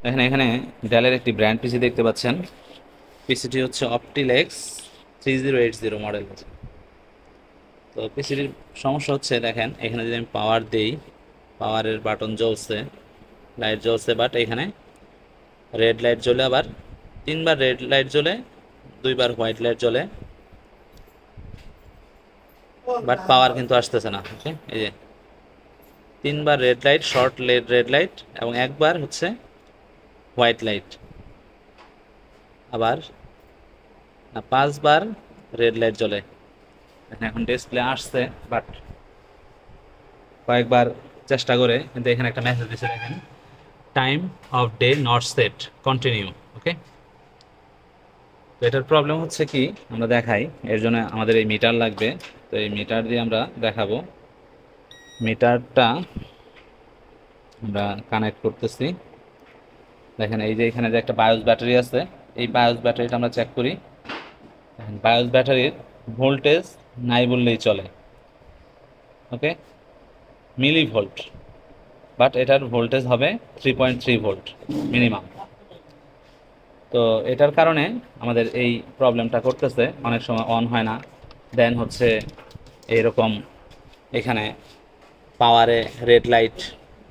এখানে এখানে ডেলের একটি ব্র্যান্ড পিসি দেখতে পাচ্ছেন। পিসিটি হচ্ছে অপটিলেক্স 3080 মডেল। তো পিসিটির সমস্যা হচ্ছে, দেখেন এখানে যদি আমি পাওয়ার দিই, পাওয়ারের বাটন জ্বলছে, লাইট জ্বলছে, বাট এখানে রেড লাইট জ্বলে, আবার 3বার রেড লাইট জ্বলে, 2বার হোয়াইট লাইট জ্বলে, বাট পাওয়ার কিন্তু আসতেছে না। ওকে, এই যে 3বার red light, short red light, এবং একবার হচ্ছে হোয়াইট লাইট, আবার 5বার রেড লাইট জ্বলে। এখন ডিসপ্লে আসছে, বাট কয়েকবার চেষ্টা করে কিন্তু এখানে একটা মেসেজ দিচ্ছে, দেখেন time of day not set, continue. Okay, তো এটার প্রবলেম হচ্ছে কি, আমরা দেখাই, এর জন্য আমাদের এই মিটার লাগবে। তো এই মিটার দিয়ে আমরা দেখাবো। মিটারটা আমরা কানেক্ট করতেছি। দেখেন এই যে এখানে যে একটা বায়োস ব্যাটারি আছে, এই বায়োস ব্যাটারিটা আমরা চেক করি। দেখেন বায়োস ব্যাটারির ভোল্টেজ নাই বললেই চলে। ওকে, মিলি ভোল্ট, বাট এটার ভোল্টেজ হবে 3.3 ভোল্ট মিনিমাম। তো এটার কারণে আমাদের এই প্রবলেমটা করতেছে, অনেক সময় অন হয় না। দেন হচ্ছে এইরকম, এখানে পাওয়ারে রেড লাইট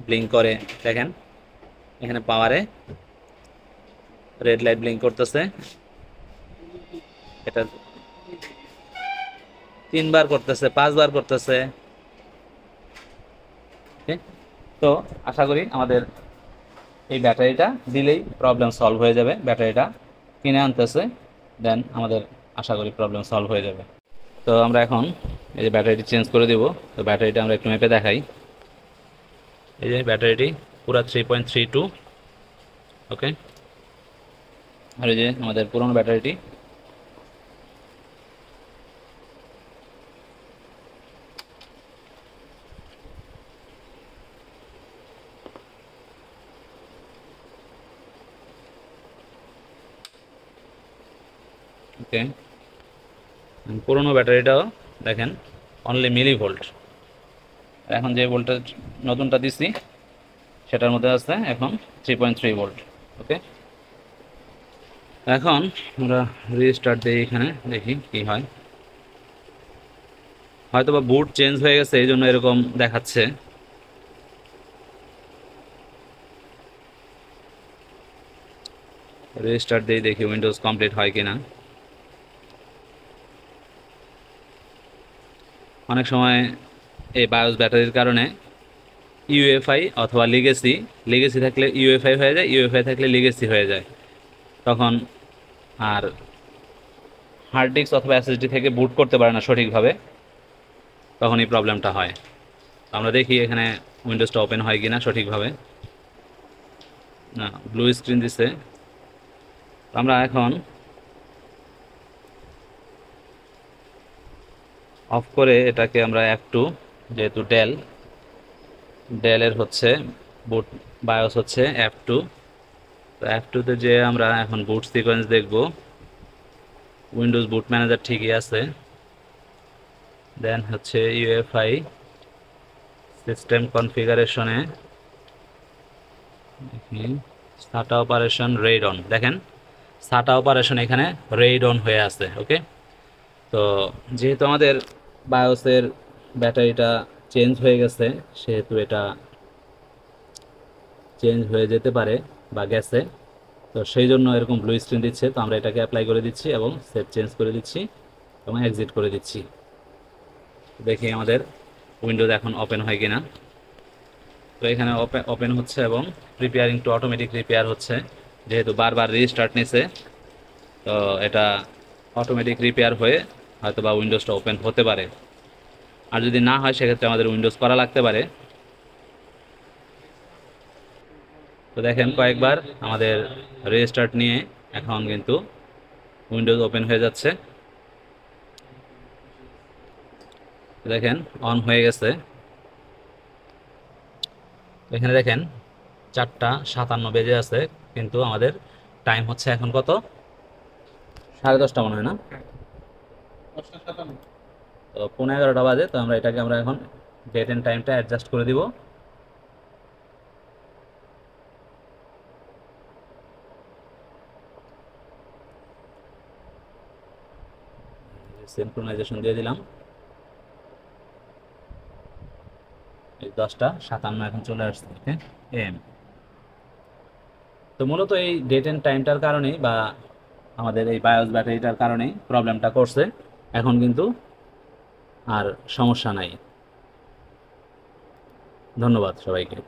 ব্লিঙ্ক করে, দেখেন এখানে পাওয়ারে রেড লাইট ব্লিঙ্ক করতেছে। এটা 3বার করতেছে, 5বার করতেছে। ওকে, তো আশা করি আমাদের এই ব্যাটারিটা দিলেই প্রবলেম সলভ হয়ে যাবে। ব্যাটারিটা কিনে আনতেছে, দেন আমাদের আশা করি প্রবলেম সলভ হয়ে যাবে। তো আমরা এখন এই যে ব্যাটারিটি চেঞ্জ করে দিব। তো ব্যাটারিটা আমরা একটু মেপে দেখাই। এই যে ব্যাটারিটি পুরো 3.32। ওকে, আর এই যে আমাদের পুরনো ব্যাটারিটি। ওকে, পুরনো ব্যাটারিটাও দেখেন অনলি মিলি ভোল্ট। এখন যে ভোল্টেজ নতুনটা দিচ্ছি সেটার মধ্যে আছে এখন 3.3 ভোল্ট। ওকে, এখন আমরা রিস্টার্ট দিই, এখানে দেখি কি হয়। হয়তো বা বুট চেঞ্জ হয়ে গেছে, এই জন্য এরকম দেখাচ্ছে। রিস্টার্ট দিয়ে দেখি উইন্ডোজ কমপ্লিট হয় কিনা। অনেক সময় এই বায়োস ব্যাটারির কারণে ইউএফআই অথবা লিগেসি, লিগেসি থাকলে ইউএফআই হয়ে যায়, ইউএফআই থাকলে লিগেসি হয়ে যায়। তখন আর হার্ড ডিস্ক অথবা এসএসডি থেকে বুট করতে পারে না সঠিকভাবে, তখন এই প্রবলেমটা হয়। আমরা দেখি এখানে উইন্ডোজটা ওপেন হয় কিনা সঠিকভাবে। না, ব্লু স্ক্রিন দিছে। আমরা এখন অফ করে এটাকে আমরা F2, যেহেতু ডেলের হচ্ছে বুট বায়োস হচ্ছে F2। তো F2তে যে আমরা এখন বুট সিকোয়েন্স দেখব। উইন্ডোজ বুট ম্যানেজার ঠিকই আছে। দেন হচ্ছে ইউএফআই সিস্টেম কনফিগারেশনে সাটা অপারেশন রেইড অন, দেখেন সাটা অপারেশন এখানে রেইড অন হয়ে আছে। ওকে, তো যেহেতু আমাদের বায়োসের ব্যাটারিটা চেঞ্জ হয়ে গেছে, সেহেতু এটা চেঞ্জ হয়ে যেতে পারে বা গেছে। তো সেই জন্য এরকম ব্লু স্ক্রিন দিচ্ছে। তো আমরা এটাকে অ্যাপ্লাই করে দিচ্ছি এবং সেভ চেঞ্জ করে দিচ্ছি এবং এক্সিট করে দিচ্ছি। দেখি আমাদের উইন্ডোজ এখন ওপেন হয় কিনা। তো এখানে ওপেন হচ্ছে এবং প্রিপেয়ারিং টু অটোমেটিক রিপেয়ার হচ্ছে। যেহেতু বারবার রিস্টার্ট নিছে, তো এটা অটোমেটিক রিপেয়ার হয়ে হয়তো বা উইন্ডোজটা ওপেন হতে পারে। আর যদি না হয় সেক্ষেত্রে আমাদের উইন্ডোজ করা লাগতে পারে। তো দেখেন কয়েকবার আমাদের রিস্টার্ট নিয়ে এখন কিন্তু উইন্ডোজ ওপেন হয়ে যাচ্ছে। দেখেন অন হয়ে গেছে। এখানে দেখেন 4টা 57 বেজে আছে, কিন্তু আমাদের টাইম হচ্ছে এখন কত, 10:30 মনে হয় না? তো 11:15 বাজে। তো আমরা এটাকে আমরা এখন ডেট এন্ড টাইমটা অ্যাডজাস্ট করে দিব। সিনক্রোনাইজেশন দিয়ে দিলাম, এই 10:57 এখন চলে আসছে, ওকে এম। তো মূলত এই ডেট এন্ড টাইমটার কারণেই বা আমাদের এই বায়োস ব্যাটারিটার কারণেই প্রবলেমটা করছে। এখন কিন্তু আর সমস্যা নাই। ধন্যবাদ সবাইকে।